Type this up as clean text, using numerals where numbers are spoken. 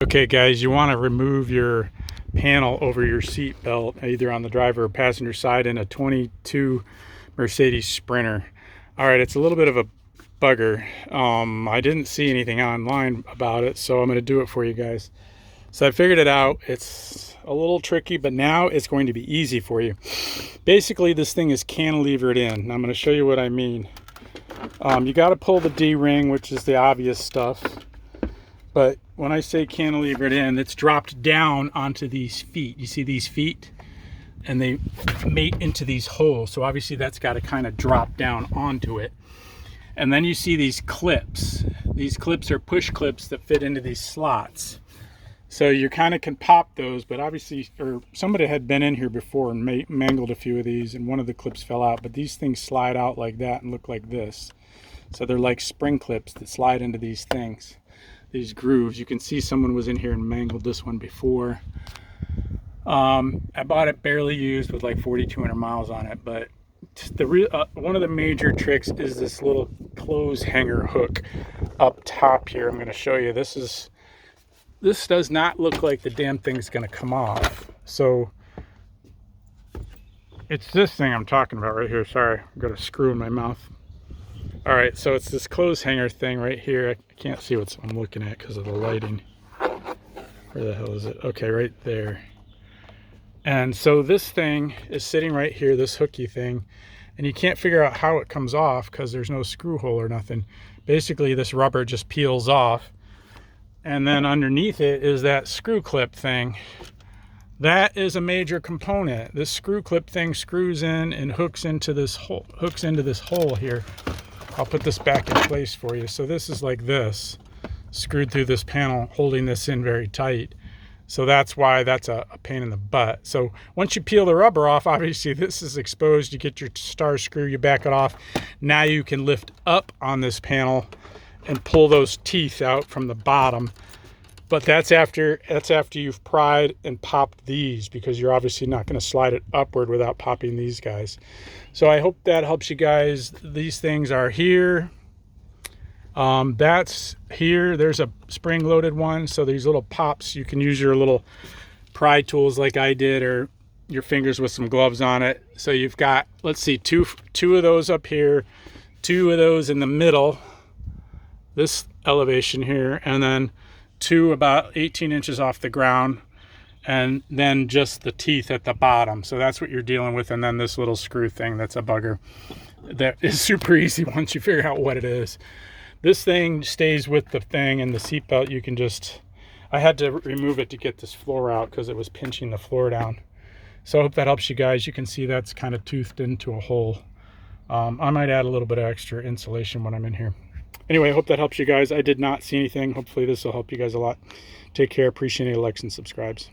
Okay guys, you want to remove your panel over your seat belt, either on the driver or passenger side, in a 22 Mercedes Sprinter. Alright, it's a little bit of a bugger. I didn't see anything online about it, so I'm going to do it for you guys. So I figured it out. It's a little tricky, but now it's going to be easy for you. Basically, this thing is cantilevered in. I'm going to show you what I mean. You got to pull the D-ring, which is the obvious stuff. But when I say cantilevered in, it's dropped down onto these feet. You see these feet? And they mate into these holes. So obviously that's got to kind of drop down onto it. And then you see these clips. These clips are push clips that fit into these slots. So you kind of can pop those, but obviously, or somebody had been in here before and mangled a few of these, and one of the clips fell out. But these things slide out like that and look like this. So they're like spring clips that slide into these things. These grooves. You can see someone was in here and mangled this one before. I bought it barely used with like 4,200 miles on it, but the one of the major tricks is this little clothes hanger hook up top here. I'm going to show you. This does not look like the damn thing's going to come off. So it's this thing I'm talking about right here. Sorry, I've got a screw in my mouth. All right, so it's this clothes hanger thing right here. I can't see what I'm looking at because of the lighting. Where the hell is it? Okay, right there. And so this thing is sitting right here, this hooky thing, and you can't figure out how it comes off because there's no screw hole or nothing. Basically, this rubber just peels off, and then underneath it is that screw clip thing. That is a major component. This screw clip thing screws in and hooks into this hole here. I'll put this back in place for you. So this is like this, screwed through this panel, holding this in very tight. So that's why that's a pain in the butt. So once you peel the rubber off, obviously this is exposed. You get your star screw, you back it off. Now you can lift up on this panel and pull those teeth out from the bottom. But that's after you've pried and popped these, because you're obviously not going to slide it upward without popping these guys. So I hope that helps you guys. These things are here. That's here. There's a spring-loaded one. So these little pops, you can use your little pry tools like I did, or your fingers with some gloves on it. So you've got, let's see, two of those up here, two of those in the middle, this elevation here, and then two about 18 inches off the ground, and then just the teeth at the bottom. So that's what you're dealing with. And then this little screw thing, that's a bugger. That is super easy once you figure out what it is. This thing stays with the thing, and the seatbelt, you can just, I had to remove it to get this floor out because it was pinching the floor down. So I hope that helps you guys. You can see that's kind of toothed into a hole. I might add a little bit of extra insulation when I'm in here. Anyway, I hope that helps you guys. I did not see anything. Hopefully this will help you guys a lot. Take care. Appreciate any likes and subscribes.